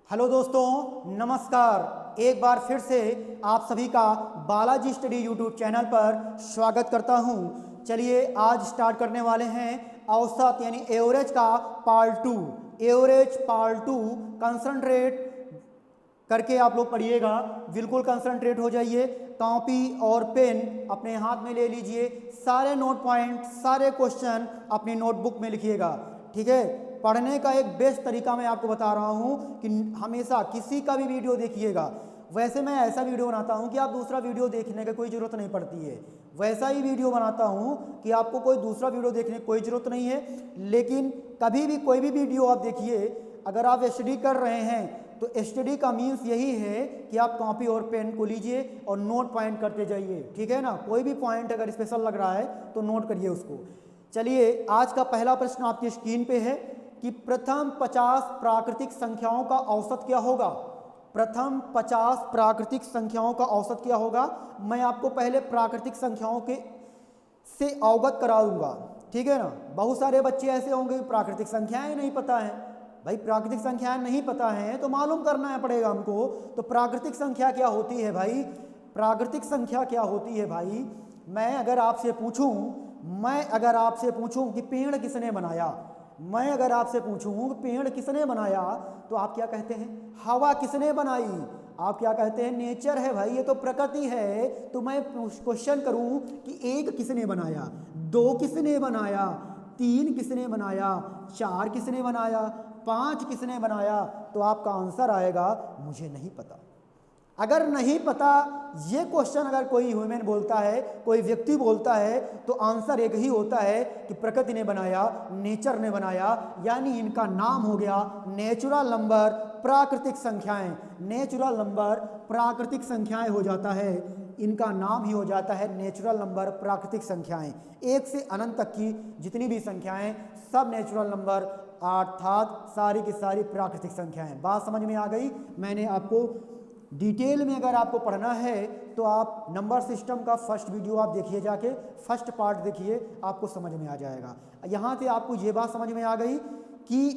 Hello दोस्तों, नमस्कार। एक बार फिर से आप सभी का बालाजी स्टडी यूट्यूब चैनल पर स्वागत करता हूं। चलिए आज स्टार्ट करने वाले हैं औसत यानी एवरेज का पार्ट 2। एवरेज पार्ट 2 कंसंट्रेट करके आप लोग पढ़िएगा, बिल्कुल कंसंट्रेट हो जाइए। कॉपी और पेन अपने हाथ में ले लीजिए, सारे नोट पॉइंट सारे क्वेश्चन अपनी नोटबुक में लिखिएगा, ठीक है। पढ़ने का एक बेस्ट तरीका मैं आपको बता रहा हूं कि हमेशा किसी का भी वीडियो देखिएगा। वैसे मैं ऐसा वीडियो बनाता हूं कि आप दूसरा वीडियो देखने की कोई ज़रूरत नहीं पड़ती है, वैसा ही वीडियो बनाता हूं कि आपको कोई दूसरा वीडियो देखने की कोई ज़रूरत नहीं है। लेकिन कभी भी कोई भी वीडियो आप देखिए, अगर आप स्टडी कर रहे हैं तो स्टडी का मीन्स यही है कि आप कॉपी और पेन को लीजिए और नोट पॉइंट करते जाइए, ठीक है ना। कोई भी पॉइंट अगर स्पेशल लग रहा है तो नोट करिए उसको। चलिए आज का पहला प्रश्न आपकी स्क्रीन पे है कि प्रथम 50 प्राकृतिक संख्याओं का औसत क्या होगा। प्रथम 50 प्राकृतिक संख्याओं का औसत क्या होगा। मैं आपको पहले प्राकृतिक संख्याओं के से अवगत करा दूंगा, ठीक है ना। बहुत सारे बच्चे ऐसे होंगे प्राकृतिक संख्याएं नहीं पता है। भाई प्राकृतिक संख्याएं नहीं पता है तो मालूम करना पड़ेगा हमको। तो प्राकृतिक संख्या क्या होती है भाई, प्राकृतिक संख्या क्या होती है भाई। मैं अगर आपसे पूछूं कि पेड़ किसने बनाया, मैं अगर आपसे पूछूं कि पेड़ किसने बनाया तो आप क्या कहते हैं। हवा किसने बनाई, आप क्या कहते हैं। नेचर है भाई, ये तो प्रकृति है। तो मैं क्वेश्चन करूं कि एक किसने बनाया, दो किसने बनाया, तीन किसने बनाया, चार किसने बनाया, पांच किसने बनाया, तो आपका आंसर आएगा मुझे नहीं पता। अगर नहीं पता ये क्वेश्चन अगर कोई ह्यूमन बोलता है, कोई व्यक्ति बोलता है, तो आंसर एक ही होता है कि प्रकृति ने बनाया, नेचर ने बनाया। यानी इनका नाम हो गया नेचुरल नंबर प्राकृतिक संख्याएं। नेचुरल नंबर प्राकृतिक संख्याएं हो जाता है, इनका नाम ही हो जाता है नेचुरल नंबर प्राकृतिक संख्याएं। एक से अनंत तक की जितनी भी संख्याएं सब नेचुरल नंबर अर्थात सारी की सारी प्राकृतिक संख्याएं। बात समझ में आ गई। मैंने आपको डिटेल में अगर आपको पढ़ना है तो आप नंबर सिस्टम का फर्स्ट वीडियो आप देखिए, जाके फर्स्ट पार्ट देखिए, आपको समझ में आ जाएगा। यहाँ से आपको ये बात समझ में आ गई कि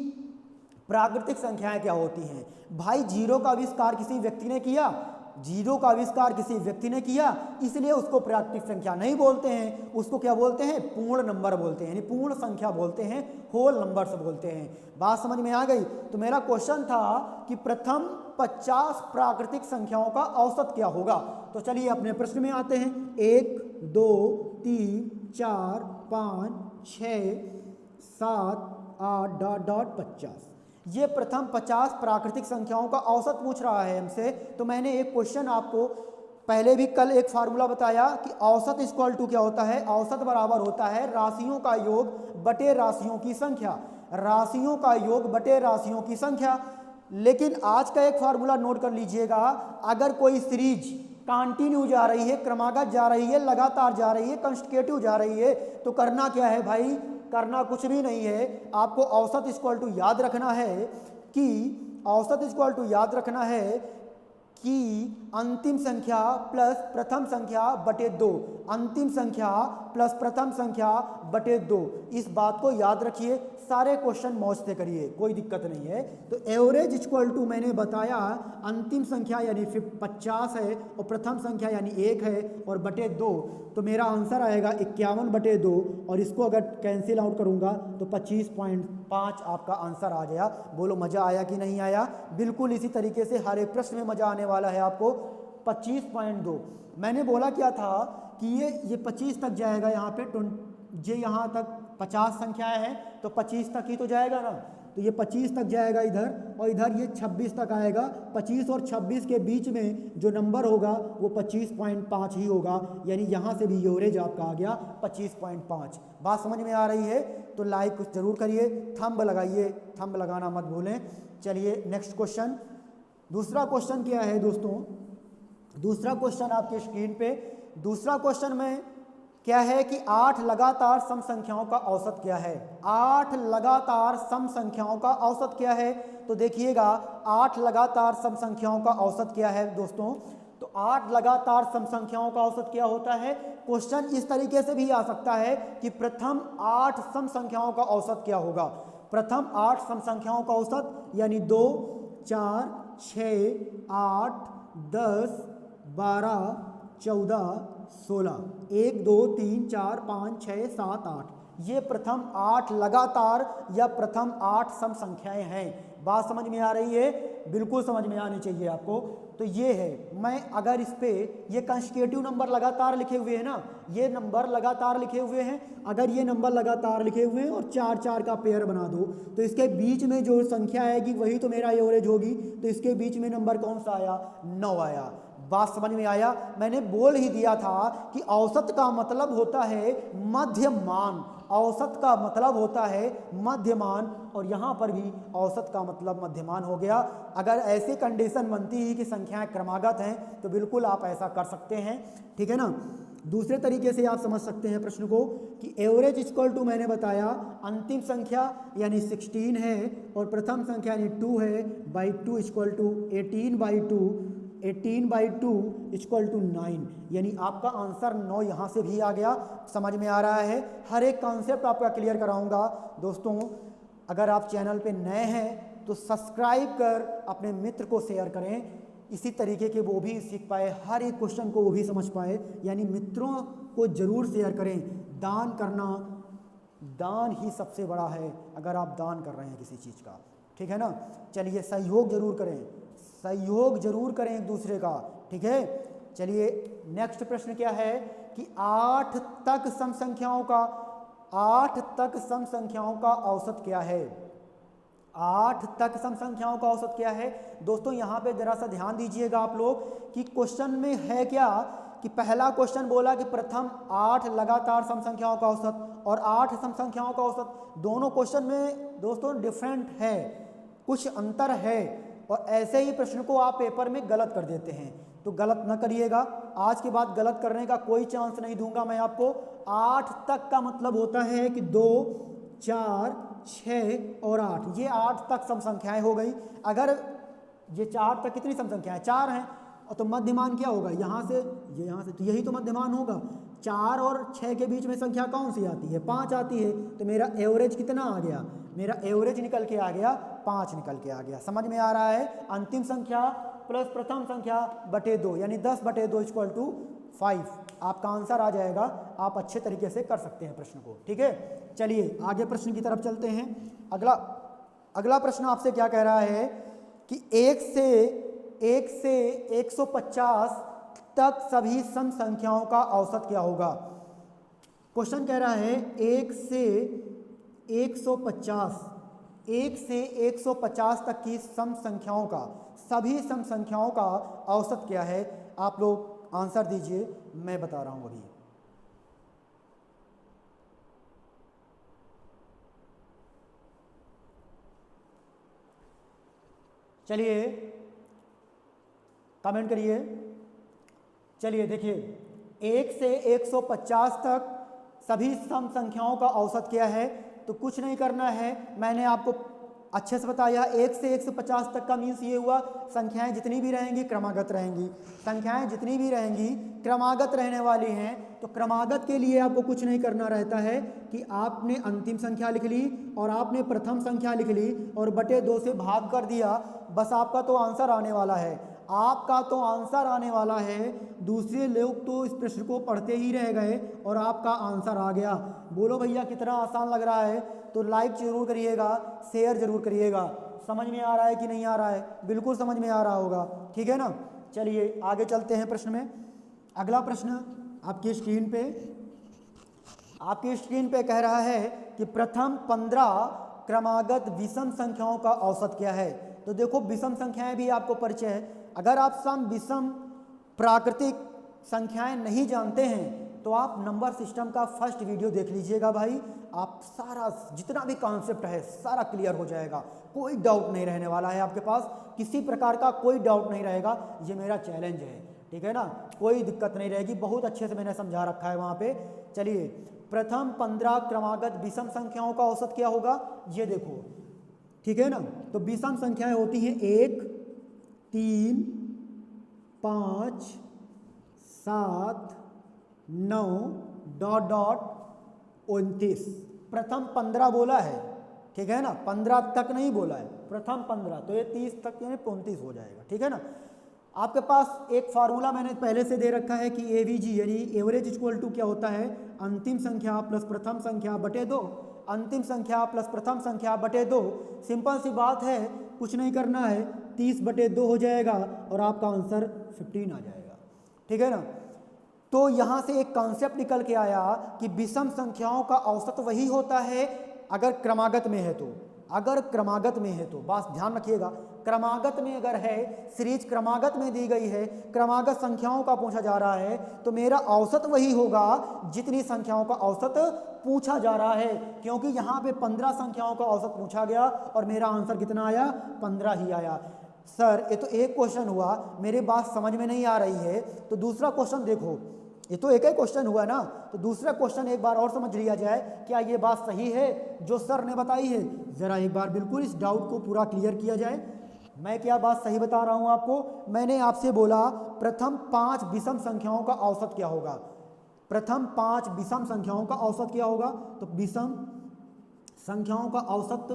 प्राकृतिक संख्याएं क्या होती हैं। भाई जीरो का आविष्कार किसी व्यक्ति ने किया, जीरो का आविष्कार किसी व्यक्ति ने किया, इसलिए उसको प्राकृतिक संख्या नहीं बोलते हैं, उसको क्या बोलते हैं, पूर्ण नंबर बोलते हैं, यानी पूर्ण संख्या बोलते हैं, होल नंबर्स बोलते हैं। बात समझ में आ गई। तो मेरा क्वेश्चन था कि प्रथम 50 प्राकृतिक संख्याओं का औसत क्या होगा। तो चलिए अपने प्रश्न में आते हैं। 1 2 3 4 5 6 7 8 50, ये प्रथम 50 प्राकृतिक संख्याओं का औसत पूछ रहा है हमसे। तो मैंने एक क्वेश्चन आपको पहले भी कल एक फार्मूला बताया कि औसत इक्वल टू क्या होता है, औसत बराबर होता है राशियों का योग बटे राशियों की संख्या, राशियों का योग बटे राशियों की संख्या। लेकिन आज का एक फार्मूला नोट कर लीजिएगा। अगर कोई सीरीज कंटिन्यू जा रही है, क्रमागत जा रही है, लगातार जा रही है, कंसेक्यूटिव जा रही है, तो करना क्या है भाई, करना कुछ भी नहीं है। आपको औसत इक्वल टू याद रखना है कि औसत इक्वल टू याद रखना है कि अंतिम संख्या प्लस प्रथम संख्या बटे 2, अंतिम संख्या प्लस प्रथम संख्या बटे 2। इस बात को याद रखिए, सारे क्वेश्चन मौज से करिए, कोई दिक्कत नहीं है। तो एवरेज इक्वल टू मैंने बताया अंतिम संख्या यानी 50 है और प्रथम संख्या यानी 1 है और बटे 2, तो मेरा आंसर आएगा 51 बटे 2। और इसको अगर कैंसिल आउट करूंगा तो 25.5 आपका आंसर आ गया। बोलो मज़ा आया कि नहीं आया। बिल्कुल इसी तरीके से हर एक प्रश्न में मज़ा आने वाला है आपको। 25.2 मैंने बोला क्या था कि ये 25 तक जाएगा। यहाँ पे ये यहाँ तक 50 संख्याएं हैं तो 25 तक ही तो जाएगा ना, तो ये 25 तक जाएगा इधर, और इधर ये 26 तक आएगा। 25 और 26 के बीच में जो नंबर होगा वो 25.5 ही होगा। यानी यहाँ से भी एवरेज आपका आ गया 25.5। बात समझ में आ रही है तो लाइक कुछ जरूर करिए, थंब लगाइए, थंब लगाना मत भूलें। चलिए नेक्स्ट क्वेश्चन। दूसरा क्वेश्चन क्या है दोस्तों, दूसरा क्वेश्चन आपके स्क्रीन पे। दूसरा क्वेश्चन में क्या है कि 8 लगातार सम संख्याओं का औसत क्या है। 8 लगातार सम संख्याओं का औसत क्या है, तो देखिएगा 8 लगातार सम संख्याओं का औसत क्या है दोस्तों। तो 8 लगातार सम संख्याओं का औसत क्या होता है। क्वेश्चन इस तरीके से भी आ सकता है कि प्रथम 8 सम संख्याओं का औसत क्या होगा। प्रथम 8 सम संख्याओं का औसत यानी 2 4 6, 8, 10, 12, 14, 16, 1, 2, 3, 4, 5, 6, 7, 8, ये प्रथम 8 लगातार या प्रथम 8 सम संख्याएं हैं। बात समझ में आ रही है? बिल्कुल समझ में आनी चाहिए आपको। तो ये है, मैं अगर इस पे ये कंसेक्यूटिव नंबर लगातार लिखे हुए हैं ना, ये नंबर लगातार लिखे हुए हैं, अगर ये नंबर लगातार लिखे हुए हैं और 4 4 का पेयर बना दो तो इसके बीच में जो संख्या आएगी वही तो मेरा एवरेज होगी। तो इसके बीच में नंबर कौन सा आया? 9 आया। बात समझ में आया? मैंने बोल ही दिया था कि औसत का मतलब होता है मध्यमान, औसत का मतलब होता है मध्यमान, और यहाँ पर भी औसत का मतलब मध्यमान हो गया। अगर ऐसी कंडीशन बनती है कि संख्याएं क्रमागत हैं तो बिल्कुल आप ऐसा कर सकते हैं, ठीक है ना। दूसरे तरीके से आप समझ सकते हैं प्रश्न को कि एवरेज इक्वल टू, मैंने बताया अंतिम संख्या यानी 16 है और प्रथम संख्या यानी 2 है, by 2 equal to 18/2, 18/2 equal to 9, यानी आपका आंसर 9 यहाँ से भी आ गया। समझ में आ रहा है? हर एक कॉन्सेप्ट आपका क्लियर कराऊंगा। दोस्तों अगर आप चैनल पे नए हैं तो सब्सक्राइब कर अपने मित्र को शेयर करें, इसी तरीके के वो भी सीख पाए, हर एक क्वेश्चन को वो भी समझ पाए, यानी मित्रों को जरूर शेयर करें। दान करना, दान ही सबसे बड़ा है अगर आप दान कर रहे हैं किसी चीज़ का, ठीक है ना। चलिए सहयोग जरूर करें, सहयोग जरूर करें एक दूसरे का, ठीक है। चलिए नेक्स्ट प्रश्न क्या है कि 8 तक सम संख्याओं का, 8 तक सम संख्याओं का औसत क्या है? 8 तक सम संख्याओं का औसत क्या है? दोस्तों यहाँ पे जरा सा ध्यान दीजिएगा आप लोग कि क्वेश्चन में है क्या कि पहला क्वेश्चन बोला कि प्रथम 8 लगातार सम संख्याओं का औसत और 8 सम संख्याओं का औसत, दोनों क्वेश्चन में दोस्तों डिफरेंट है, कुछ अंतर है, और ऐसे ही प्रश्न को आप पेपर में गलत कर देते हैं, तो गलत न करिएगा। आज के बाद गलत करने का कोई चांस नहीं दूंगा मैं आपको। 8 तक का मतलब होता है कि 2, 4, 6 और 8, ये 8 तक सम संख्याएं हो गई। अगर ये 4 तक कितनी सम संख्याएं? 4 हैं, और तो मध्यमान क्या होगा? यहाँ से ये, यहाँ से, तो यही तो मध्यमान होगा। 4 और 6 के बीच में संख्या कौन सी आती है? 5 आती है। तो मेरा एवरेज कितना आ गया? मेरा एवरेज निकल के आ गया 5 निकल के आ गया। समझ में आ रहा है? अंतिम संख्या प्लस प्रथम संख्या बटे 2 यानी 10/2 इक्वल टू 5, आपका आंसर आ जाएगा। आप अच्छे तरीके से कर सकते हैं प्रश्न को, ठीक है। चलिए आगे प्रश्न की तरफ चलते हैं। अगला प्रश्न आपसे क्या कह रहा है कि 1 से 150 तक सभी सम संख्याओं का औसत क्या होगा? क्वेश्चन कह रहा है 1 से 150, 1 से 150 तक की सम संख्याओं का, सभी सम संख्याओं का औसत क्या है? आप लोग आंसर दीजिए, मैं बता रहा हूं अभी। चलिए कमेंट करिए। चलिए देखिए, 1 से 150 तक सभी सम संख्याओं का औसत क्या है? तो कुछ नहीं करना है, मैंने आपको अच्छे से बताया। 1 से 150 तक का मीन्स ये हुआ संख्याएं जितनी भी रहेंगी क्रमागत रहेंगी, संख्याएं जितनी भी रहेंगी क्रमागत रहने वाली हैं। तो क्रमागत के लिए आपको कुछ नहीं करना रहता है कि आपने अंतिम संख्या लिख ली और आपने प्रथम संख्या लिख ली और बटे 2 से भाग कर दिया, बस आपका तो आंसर आने वाला है, आपका तो आंसर आने वाला है। दूसरे लोग तो इस प्रश्न को पढ़ते ही रह गए और आपका आंसर आ गया। बोलो भैया कितना आसान लग रहा है? तो लाइक जरूर करिएगा, शेयर जरूर करिएगा। समझ में आ रहा है कि नहीं आ रहा है? बिल्कुल समझ में आ रहा होगा, ठीक है ना। चलिए आगे चलते हैं प्रश्न में। अगला प्रश्न आपकी स्क्रीन पे कह रहा है कि प्रथम 15 क्रमागत विषम संख्याओं का औसत क्या है? तो देखो विषम संख्याएं भी आपको परिचय है। अगर आप सम विषम प्राकृतिक संख्याएं नहीं जानते हैं तो आप नंबर सिस्टम का फर्स्ट वीडियो देख लीजिएगा भाई, आप सारा जितना भी कॉन्सेप्ट है सारा क्लियर हो जाएगा, कोई डाउट नहीं रहने वाला है आपके पास, किसी प्रकार का कोई डाउट नहीं रहेगा। ये मेरा चैलेंज है, ठीक है ना, कोई दिक्कत नहीं रहेगी, बहुत अच्छे से मैंने समझा रखा है वहाँ पे। चलिए प्रथम 15 क्रमागत विषम संख्याओं का औसत क्या होगा ये देखो, ठीक है ना। तो विषम संख्याएं होती हैं 1, 3, 5, 7, 9 ... 29। प्रथम 15 बोला है, ठीक है ना, 15 तक नहीं बोला है, प्रथम 15, तो ये 30 तक यानी 29 हो जाएगा, ठीक है ना। आपके पास एक फार्मूला मैंने पहले से दे रखा है कि एवीजी यानी एवरेज इक्वल टू क्या होता है, अंतिम संख्या प्लस प्रथम संख्या बटे 2, अंतिम संख्या प्लस प्रथम संख्या बटे 2। सिंपल सी बात है, कुछ नहीं करना है, 30/2 हो जाएगा और आपका आंसर 15 आ जाएगा, ठीक है ना। तो यहाँ से एक कॉन्सेप्ट निकल के आया कि विषम संख्याओं का औसत वही होता है अगर क्रमागत में है तो, अगर क्रमागत में है तो, बस ध्यान रखिएगा, क्रमागत में अगर है, सीरीज क्रमागत में दी गई है, क्रमागत संख्याओं का पूछा जा रहा है, तो मेरा औसत वही होगा जितनी संख्याओं का औसत पूछा जा रहा है, क्योंकि यहाँ पे 15 संख्याओं का औसत पूछा गया और मेरा आंसर कितना आया, 15 ही आया। सर ये तो एक क्वेश्चन हुआ, मेरी बात समझ में नहीं आ रही है, तो दूसरा क्वेश्चन देखो, ये तो एक ही क्वेश्चन हुआ ना, तो दूसरा क्वेश्चन एक बार और समझ लिया जाए, क्या ये बात सही है जो सर ने बताई है, जरा एक बार बिल्कुल इस डाउट को पूरा क्लियर किया जाए। मैं क्या बात सही बता रहा हूं आपको, मैंने आपसे बोला प्रथम 5 विषम संख्याओं का औसत क्या होगा, प्रथम 5 विषम संख्याओं का औसत क्या होगा, तो विषम संख्याओं का औसत,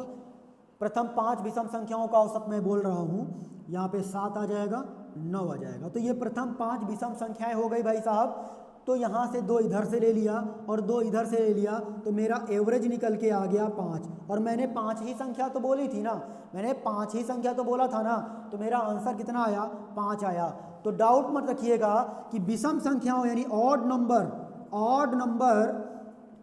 प्रथम 5 विषम संख्याओं का औसत मैं बोल रहा हूं, यहाँ पे 7 आ जाएगा, 9 आ जाएगा, तो ये प्रथम 5 विषम संख्याएं हो गई भाई साहब। तो यहाँ से 2 इधर से ले लिया और 2 इधर से ले लिया, तो मेरा एवरेज निकल के आ गया 5, और मैंने 5 ही संख्या तो बोली थी ना, मैंने 5 ही संख्या तो बोला था ना, तो मेरा आंसर कितना आया, 5 आया। तो डाउट मत रखिएगा कि विषम संख्याओं यानी ऑड नंबर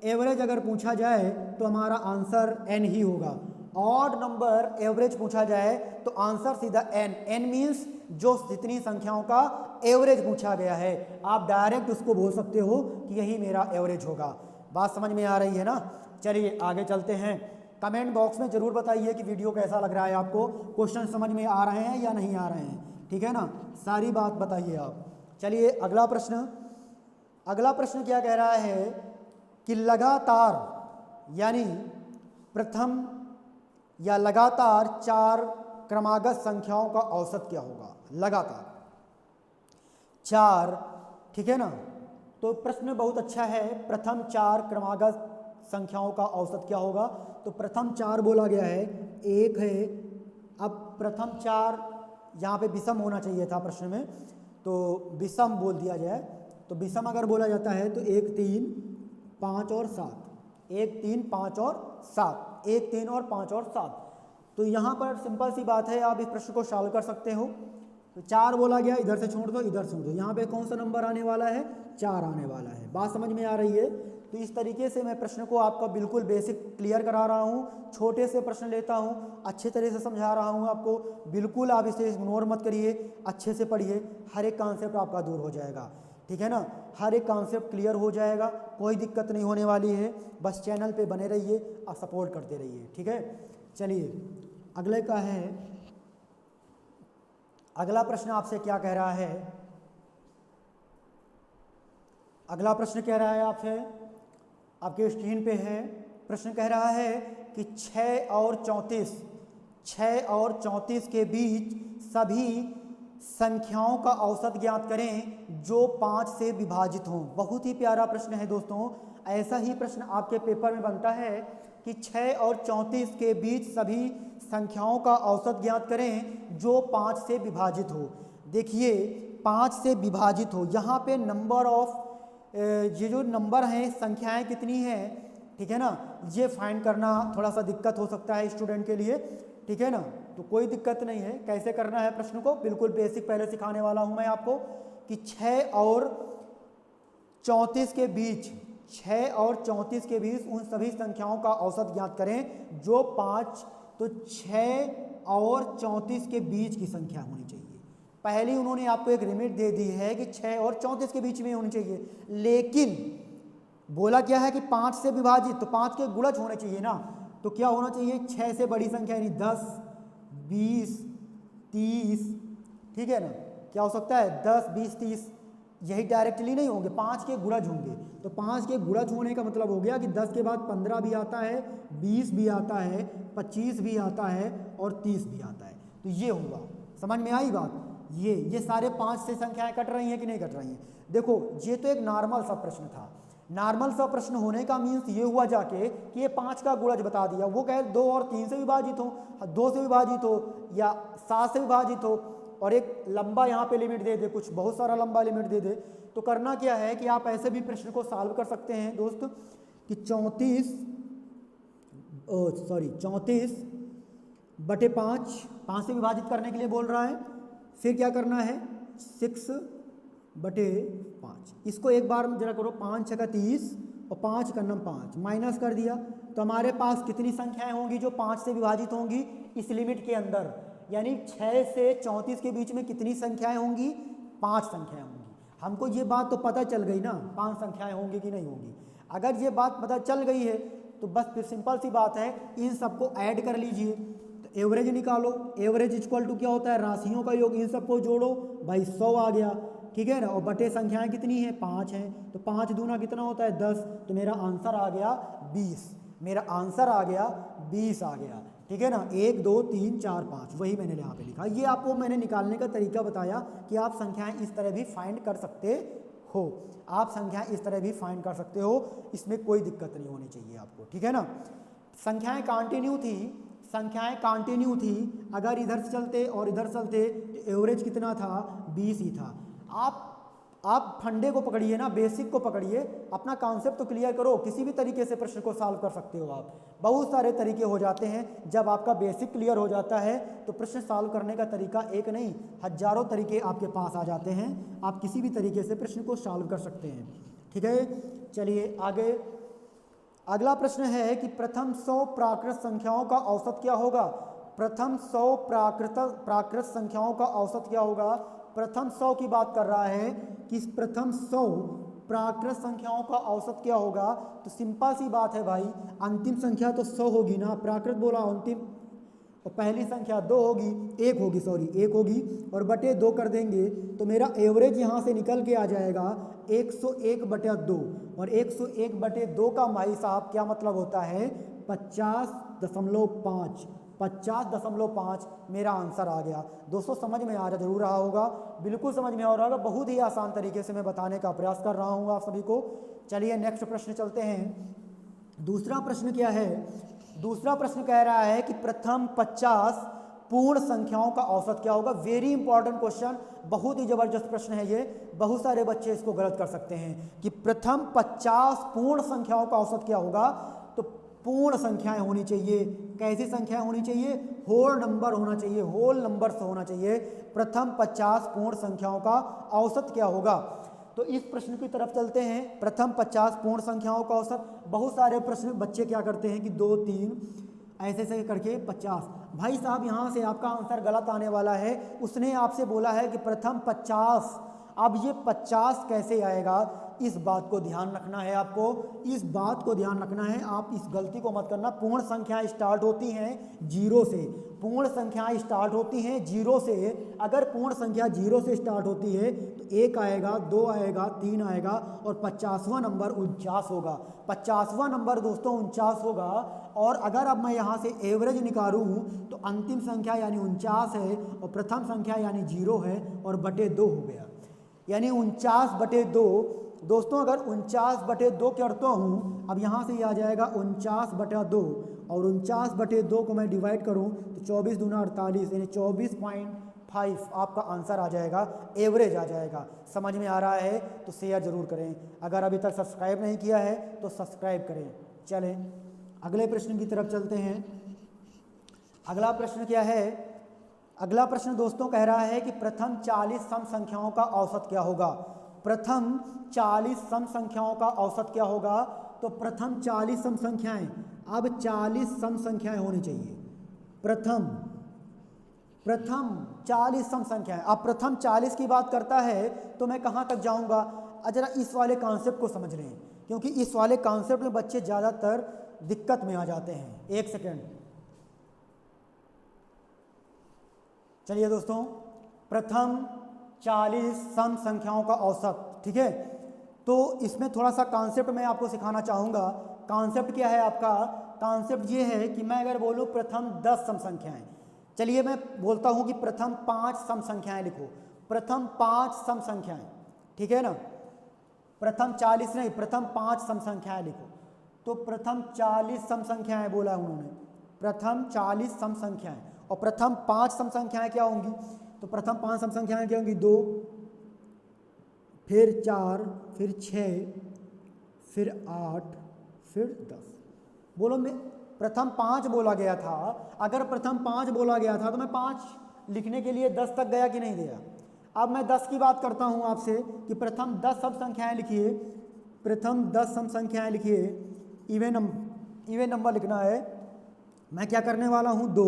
एवरेज अगर पूछा जाए तो हमारा आंसर n ही होगा, ऑड नंबर एवरेज पूछा जाए तो आंसर सीधा n मीन्स जो जितनी संख्याओं का एवरेज पूछा गया है, आप डायरेक्ट उसको बोल सकते हो कि यही मेरा एवरेज होगा। बात समझ में आ रही है ना। चलिए आगे चलते हैं, कमेंट बॉक्स में ज़रूर बताइए कि वीडियो कैसा लग रहा है आपको, क्वेश्चन समझ में आ रहे हैं या नहीं आ रहे हैं, ठीक है ना, सारी बात बताइए आप। चलिए अगला प्रश्न क्या कह रहा है कि लगातार यानी प्रथम या लगातार 4 क्रमागत संख्याओं का औसत क्या होगा, लगातार 4, ठीक है ना। तो प्रश्न बहुत अच्छा है, प्रथम 4 क्रमागत संख्याओं का औसत क्या होगा, तो प्रथम 4 बोला गया है, 1 है, अब प्रथम 4 यहाँ पे विषम होना चाहिए था प्रश्न में, तो विषम बोल दिया जाए, तो विषम अगर बोला जाता है तो 1 3 5 और 7, 1 3 5 और 7, 1 3 और 5 और 7। तो यहाँ पर सिंपल सी बात है, आप इस प्रश्न को सॉल्व कर सकते हो। तो 4 बोला गया, इधर से छोड़ दो, इधर छोड़ दो, यहाँ पे कौन सा नंबर आने वाला है, 4 आने वाला है। बात समझ में आ रही है। तो इस तरीके से मैं प्रश्न को आपका बिल्कुल बेसिक क्लियर करा रहा हूँ, छोटे से प्रश्न लेता हूँ, अच्छे तरह से समझा रहा हूँ आपको, बिल्कुल आप इसे इग्नोर मत करिए, अच्छे से पढ़िए, हर एक कॉन्सेप्ट आपका दूर हो जाएगा, ठीक है ना, हर एक कॉन्सेप्ट क्लियर हो जाएगा, कोई दिक्कत नहीं होने वाली है। बस चैनल पे बने रहिए और सपोर्ट करते रहिए, ठीक है। चलिए अगले का है, अगला प्रश्न आपसे क्या कह रहा है, अगला प्रश्न कह रहा है आपसे, आपके स्क्रीन पे है, प्रश्न कह रहा है कि 6 और 34 के बीच सभी संख्याओं का औसत ज्ञात करें जो 5 से विभाजित हों। बहुत ही प्यारा प्रश्न है दोस्तों, ऐसा ही प्रश्न आपके पेपर में बनता है कि 6 और 34 के बीच सभी संख्याओं का औसत ज्ञात करें जो 5 से विभाजित हो। देखिए 5 से विभाजित हो, यहाँ पे नंबर ऑफ ये जो नंबर हैं, संख्याएं कितनी हैं, ठीक है ना, ये फाइंड करना थोड़ा सा दिक्कत हो सकता है स्टूडेंट के लिए, ठीक है ना। तो कोई दिक्कत नहीं है, कैसे करना है प्रश्न को बिल्कुल बेसिक पहले सिखाने वाला हूं मैं आपको कि 6 और 34 के बीच, 6 और 34 के बीच उन सभी संख्याओं का औसत ज्ञात करें जो 5, तो 6 और 34 के बीच की संख्या होनी चाहिए। पहले उन्होंने आपको एक लिमिट दे दी है कि 6 और 34 के बीच में होनी चाहिए, लेकिन बोला क्या है कि 5 से विभाजित, तो 5 के गुणज होने चाहिए ना, तो क्या होना चाहिए, 6 से बड़ी संख्या यानी 10 20 30, ठीक है ना, क्या हो सकता है 10 20 30, यही डायरेक्टली नहीं होंगे, 5 के गुणज होंगे। तो 5 के गुणज होने का मतलब हो गया कि 10 के बाद 15 भी आता है, 20 भी आता है, 25 भी आता है और 30 भी आता है। तो ये हुआ, समझ में आई बात। ये सारे 5 से संख्याएं कट रही हैं कि नहीं कट रही हैं। देखो ये तो एक नॉर्मल सा प्रश्न था, नॉर्मल सा प्रश्न होने का मीन्स ये हुआ जाके कि ये 5 का गुणज बता दिया, वो कहे 2 और 3 से विभाजित हो, 2 से विभाजित हो या 7 से विभाजित हो, और एक लंबा यहाँ पे लिमिट दे दे, कुछ बहुत सारा लंबा लिमिट दे दे। तो करना क्या है कि आप ऐसे भी प्रश्न को सॉल्व कर सकते हैं दोस्त कि 34 बटे 5 से विभाजित करने के लिए बोल रहा है। फिर क्या करना है 6 बटे 5, इसको एक बार जरा करो, 5 6 का 30 और 5 का नम 5 माइनस कर दिया, तो हमारे पास कितनी संख्याएं होंगी जो 5 से विभाजित होंगी इस लिमिट के अंदर, यानी 6 से 34 के बीच में कितनी संख्याएं होंगी, 5 संख्याएं होंगी। हमको ये बात तो पता चल गई ना 5 संख्याएं होंगी कि नहीं होंगी। अगर ये बात पता चल गई है तो बस फिर सिंपल सी बात है, इन सबको ऐड कर लीजिए, तो एवरेज निकालो। एवरेज इक्वल टू क्या होता है, राशियों का योग, इन सबको जोड़ो भाई 100 आ गया, ठीक है ना। और बटे संख्याएं कितनी हैं, 5 हैं, तो 5 दूना कितना होता है 10, तो मेरा आंसर आ गया 20, मेरा आंसर आ गया 20 आ गया, ठीक है ना। 1 2 3 4 5 वही मैंने यहाँ पे लिखा। ये आपको मैंने निकालने का तरीका बताया कि आप संख्याएं इस तरह भी फाइंड कर सकते हो, आप संख्याएं इस तरह भी फाइंड कर सकते हो, इसमें कोई दिक्कत नहीं होनी चाहिए आपको, ठीक है ना। संख्याएं कंटिन्यू थी, अगर इधर से चलते और इधर चलते तो एवरेज कितना था 20 ही था। आप फंडे को पकड़िए ना, बेसिक को पकड़िए, अपना कॉन्सेप्ट तो क्लियर करो, किसी भी तरीके से प्रश्न को सॉल्व कर सकते हो आप। बहुत सारे तरीके हो जाते हैं, जब आपका बेसिक क्लियर हो जाता है तो प्रश्न सॉल्व करने का तरीका एक नहीं हजारों तरीके आपके पास आ जाते हैं, आप किसी भी तरीके से प्रश्न को सॉल्व कर सकते हैं, ठीक है। चलिए आगे, अगला प्रश्न है कि प्रथम 100 प्राकृत संख्याओं का औसत क्या होगा। प्रथम 100 प्राकृत संख्याओं का औसत क्या होगा। प्रथम 100 की बात कर रहा है कि प्रथम 100 प्राकृत संख्याओं का औसत क्या होगा। तो सिंपल सी बात है भाई, अंतिम संख्या तो 100 होगी ना, प्राकृत बोला अंतिम, और पहली संख्या 2 होगी, 1 होगी और बटे 2 कर देंगे तो मेरा एवरेज यहाँ से निकल के आ जाएगा 101 बटे 2, और 101 बटे 2 का भाई साहब क्या मतलब होता है 50.5 मेरा आंसर आ गया। दोस्तों समझ में आ जरूर रहा होगा, बिल्कुल समझ में आ रहा होगा, बहुत ही आसान तरीके से मैं बताने का प्रयास कर रहा हूँ आप सभी को। चलिए नेक्स्ट प्रश्न चलते हैं। दूसरा प्रश्न क्या है, दूसरा प्रश्न कह रहा है कि प्रथम 50 पूर्ण संख्याओं का औसत क्या होगा। वेरी इंपॉर्टेंट क्वेश्चन, बहुत ही जबरदस्त प्रश्न है ये, बहुत सारे बच्चे इसको गलत कर सकते हैं कि प्रथम 50 पूर्ण संख्याओं का औसत क्या होगा। तो पूर्ण संख्याएं होनी चाहिए, कैसी संख्याएं होनी चाहिए, होल नंबर होना चाहिए, होल नंबर से होना चाहिए। प्रथम 50 पूर्ण संख्याओं का औसत क्या होगा। तो इस प्रश्न की तरफ चलते हैं, प्रथम 50 पूर्ण संख्याओं का औसत। बहुत सारे प्रश्न बच्चे क्या करते हैं कि 2 3 ऐसे ऐसे करके 50, भाई साहब यहाँ से आपका आंसर गलत आने वाला है। उसने आपसे बोला है कि प्रथम 50, अब ये 50 कैसे आएगा, इस बात को ध्यान रखना है आपको, इस बात को ध्यान रखना है, आप इस गलती को मत करना। पूर्ण संख्याएं स्टार्ट होती हैं 0 से, पूर्ण संख्याएं स्टार्ट होती हैं 0 से। अगर पूर्ण संख्या 0 से स्टार्ट होती है तो 1 आएगा, 2 आएगा, 3 आएगा और 50वां नंबर 49 होगा। 50वां नंबर दोस्तों 49 होगा। और अगर अब मैं यहाँ से एवरेज निकालूँ तो अंतिम संख्या यानी 49 है और प्रथम संख्या यानी 0 है और बटे 2 हो गया, यानी 49 बटे 2। दोस्तों अगर 49 बटे 2 करता हूँ, अब यहाँ से ये आ जाएगा 49 बटा 2 और 49 बटे 2 को मैं डिवाइड करूँ तो 24 दूना 48 यानी 24.5 आपका आंसर आ जाएगा, एवरेज आ जाएगा। समझ में आ रहा है तो शेयर जरूर करें, अगर अभी तक सब्सक्राइब नहीं किया है तो सब्सक्राइब करें। चलें अगले प्रश्न की तरफ चलते हैं। अगला प्रश्न क्या है, अगला प्रश्न दोस्तों कह रहा है कि प्रथम 40 सम संख्याओं का औसत क्या होगा। प्रथम 40 सम संख्याओं का औसत क्या होगा। तो प्रथम 40 सम संख्याएं, अब 40 सम संख्याएं होनी चाहिए। प्रथम 40 सम संख्याएं, अब प्रथम 40 की बात करता है तो मैं कहाँ तक जाऊँगा। जरा इस वाले कॉन्सेप्ट को समझ लें, क्योंकि इस वाले कॉन्सेप्ट में बच्चे ज़्यादातर दिक्कत में आ जाते हैं। एक सेकेंड, चलिए दोस्तों, प्रथम 40 सम संख्याओं का औसत, ठीक है। तो इसमें थोड़ा सा कॉन्सेप्ट मैं आपको सिखाना चाहूँगा। कॉन्सेप्ट क्या है आपका, कॉन्सेप्ट ये है कि मैं अगर बोलूँ प्रथम 10 सम संख्याएं, चलिए मैं बोलता हूँ कि प्रथम 5 सम संख्याएं लिखो, प्रथम 5 सम संख्याएं, ठीक है ना। प्रथम 40 नहीं, प्रथम 5 सम संख्याएं लिखो। तो प्रथम 40 सम संख्याएं बोला उन्होंने, प्रथम 40 सम संख्याएं, और प्रथम 5 सम संख्याएं क्या होंगी? तो प्रथम 5 सम संख्याएं क्या होंगी? 2, फिर 4, फिर 6, फिर 8, फिर 10। बोलो, मैं प्रथम 5 बोला गया था, अगर प्रथम 5 बोला गया था तो मैं 5 लिखने के लिए 10 तक गया कि नहीं गया? अब मैं 10 की बात करता हूं आपसे कि प्रथम 10 सम संख्याएं लिखिए, प्रथम 10 सम संख्याएं लिखिए, इवन नंबर लिखना है। मैं क्या करने वाला हूं? 2,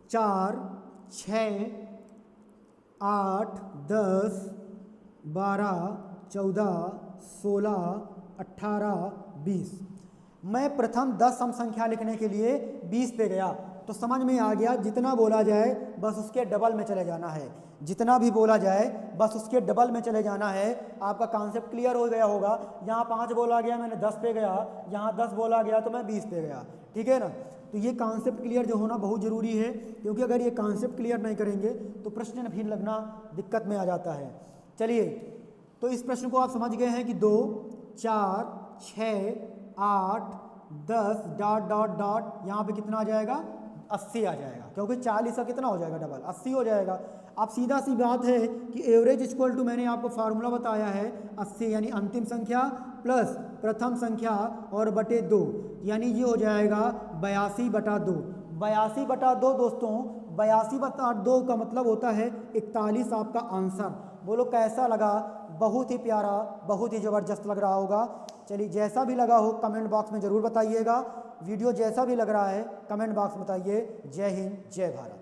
4, 6, 8, 10, 12, 14, 16, 18, 20। मैं प्रथम 10 सम संख्या लिखने के लिए 20 पे गया, तो समझ में आ गया जितना बोला जाए बस उसके डबल में चले जाना है, जितना भी बोला जाए बस उसके डबल में चले जाना है। आपका कॉन्सेप्ट क्लियर हो गया होगा। यहाँ 5 बोला गया, मैंने 10 पे गया, यहाँ 10 बोला गया तो मैं 20 पे गया, ठीक है ना। तो ये कॉन्सेप्ट क्लियर जो होना बहुत ज़रूरी है, क्योंकि अगर ये कॉन्सेप्ट क्लियर नहीं करेंगे तो प्रश्न भी लगना दिक्कत में आ जाता है। चलिए, तो इस प्रश्न को आप समझ गए हैं कि 2, 4, 6, 8, 10 डॉट डॉट डॉट, यहाँ पे कितना आ जाएगा? 80 आ जाएगा, क्योंकि 40 का कितना हो जाएगा? डबल, 80 हो जाएगा। अब सीधा सी बात है कि एवरेज इक्वल टू, मैंने आपको फार्मूला बताया है 80, यानी अंतिम संख्या प्लस प्रथम संख्या और बटे 2, यानी ये हो जाएगा 82/2। 82/2 दोस्तों, 82/2 का मतलब होता है 41 आपका आंसर। बोलो कैसा लगा? बहुत ही प्यारा, बहुत ही ज़बरदस्त लग रहा होगा। चलिए, जैसा भी लगा हो कमेंट बॉक्स में ज़रूर बताइएगा। वीडियो जैसा भी लग रहा है कमेंट बॉक्स में बताइए। जय हिंद, जय भारत।